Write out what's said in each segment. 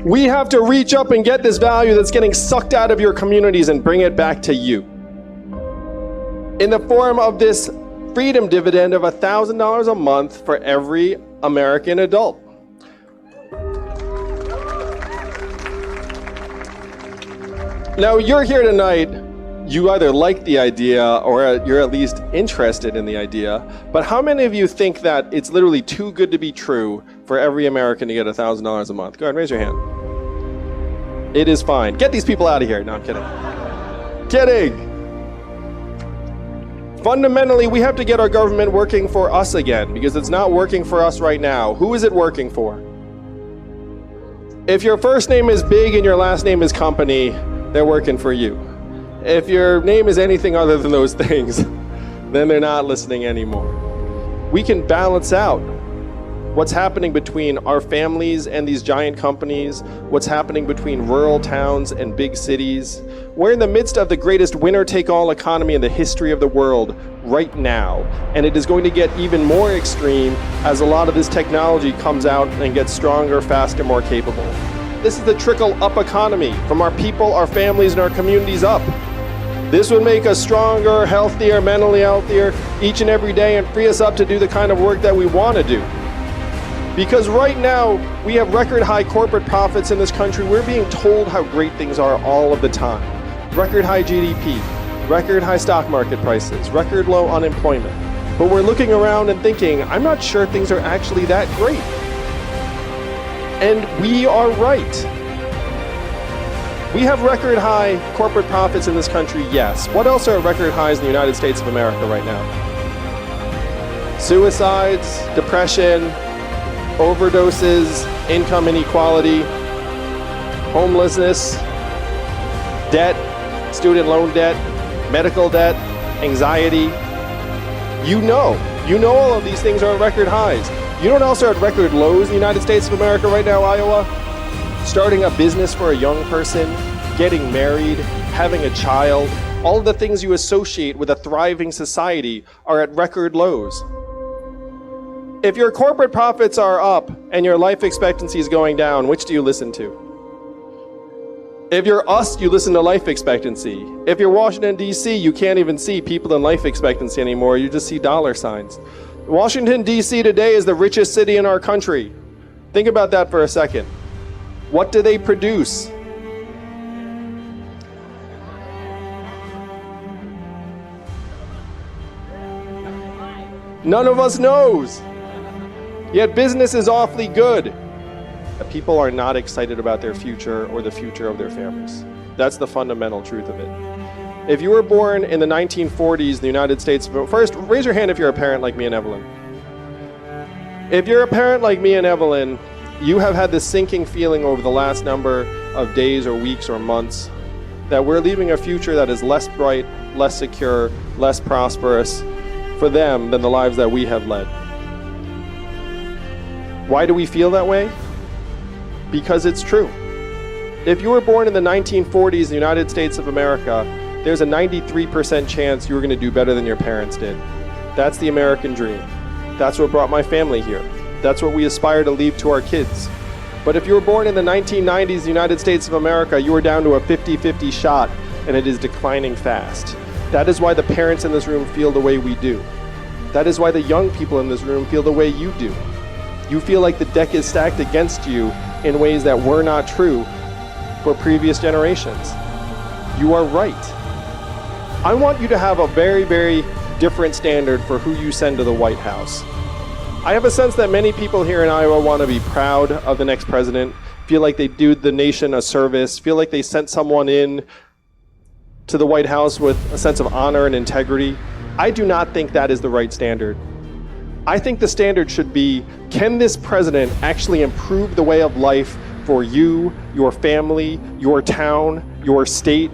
We have to reach up and get this value that's getting sucked out of your communities and bring it back to you in the form of this freedom dividend of $1,000 a month for every American adult. Now, you're here tonight, you either like the idea or you're at least interested in the idea, but how many of you think that it's literally too good to be true for every American to get $1,000 a month? Go ahead, raise your hand. It is fine. Get these people out of here. No, I'm kidding. Kidding. Fundamentally, we have to get our government working for us again because it's not working for us right now. Who is it working for? If your first name is Big and your last name is Company, they're working for you. If your name is anything other than those things, then they're not listening anymore. We can balance out what's happening between our families and these giant companies, what's happening between rural towns and big cities. We're in the midst of the greatest winner-take-all economy in the history of the world right now, and it is going to get even more extreme as a lot of this technology comes out and gets stronger, faster, more capable. This is the trickle-up economy from our people, our families, and our communities up. This would make us stronger, healthier, mentally healthier each and every day and free us up to do the kind of work that we want to do. Because right now, we have record high corporate profits in this country. We're being told how great things are all of the time. Record high GDP, record high stock market prices, record low unemployment. But we're looking around and thinking, I'm not sure things are actually that great. And we are right. We have record high corporate profits in this country, yes. What else are record highs in the United States of America right now? Suicides, depression, overdoses, income inequality, homelessness, debt, student loan debt, medical debt, anxiety. You know all of these things are at record highs. You know what else are at record lows in the United States of America right now, Iowa? Starting a business for a young person, getting married, having a child, all of the things you associate with a thriving society are at record lows. If your corporate profits are up and your life expectancy is going down, which do you listen to? If you're us, you listen to life expectancy. If you're Washington, D.C., you can't even see people in life expectancy anymore. You just see dollar signs. Washington, D.C. today is the richest city in our country. Think about that for a second. What do they produce? None of us knows. Yet business is awfully good. People are not excited about their future or the future of their families. That's the fundamental truth of it. If you were born in the 1940s in the United States, first, raise your hand if you're a parent like me and Evelyn. If you're a parent like me and Evelyn, you have had this sinking feeling over the last number of days or weeks or months that we're leaving a future that is less bright, less secure, less prosperous for them than the lives that we have led. Why do we feel that way? Because it's true. If you were born in the 1940s in the United States of America, there's a 93% chance you were going to do better than your parents did. That's the American dream. That's what brought my family here. That's what we aspire to leave to our kids. But if you were born in the 1990s in the United States of America, you were down to a 50-50 shot, and it is declining fast. That is why the parents in this room feel the way we do. That is why the young people in this room feel the way you do. You feel like the deck is stacked against you in ways that were not true for previous generations. You are right. I want you to have a very, very different standard for who you send to the White House. I have a sense that many people here in Iowa want to be proud of the next president, feel like they do the nation a service, feel like they sent someone in to the White House with a sense of honor and integrity. I do not think that is the right standard. I think the standard should be, can this president actually improve the way of life for you, your family, your town, your state?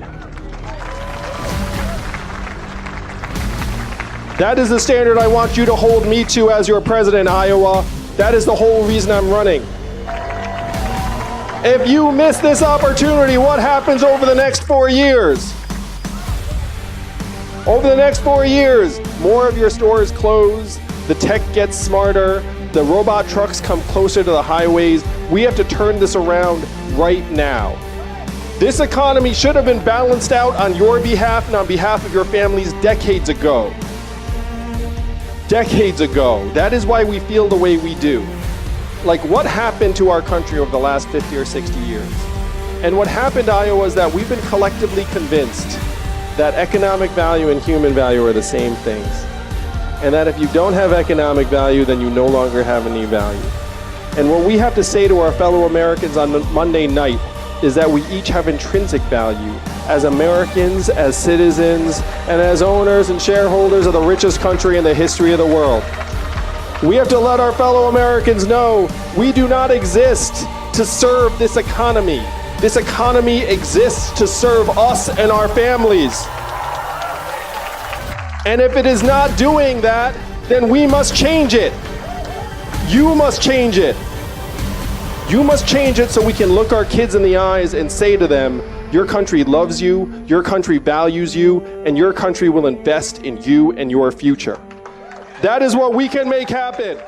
That is the standard I want you to hold me to as your president, Iowa. That is the whole reason I'm running. If you miss this opportunity, what happens over the next 4 years? Over the next 4 years, more of your stores close, the tech gets smarter, the robot trucks come closer to the highways, We have to turn this around right now. This economy should have been balanced out on your behalf and on behalf of your families decades ago. Decades ago. That is why we feel the way we do. Like, what happened to our country over the last 50 or 60 years? And what happened to Iowa is that we've been collectively convinced that economic value and human value are the same things. And that if you don't have economic value, then you no longer have any value. And what we have to say to our fellow Americans on Monday night is that we each have intrinsic value as Americans, as citizens, and as owners and shareholders of the richest country in the history of the world. We have to let our fellow Americans know we do not exist to serve this economy. This economy exists to serve us and our families. And if it is not doing that, then we must change it. You must change it. You must change it so we can look our kids in the eyes and say to them, your country loves you, your country values you, and your country will invest in you and your future. That is what we can make happen.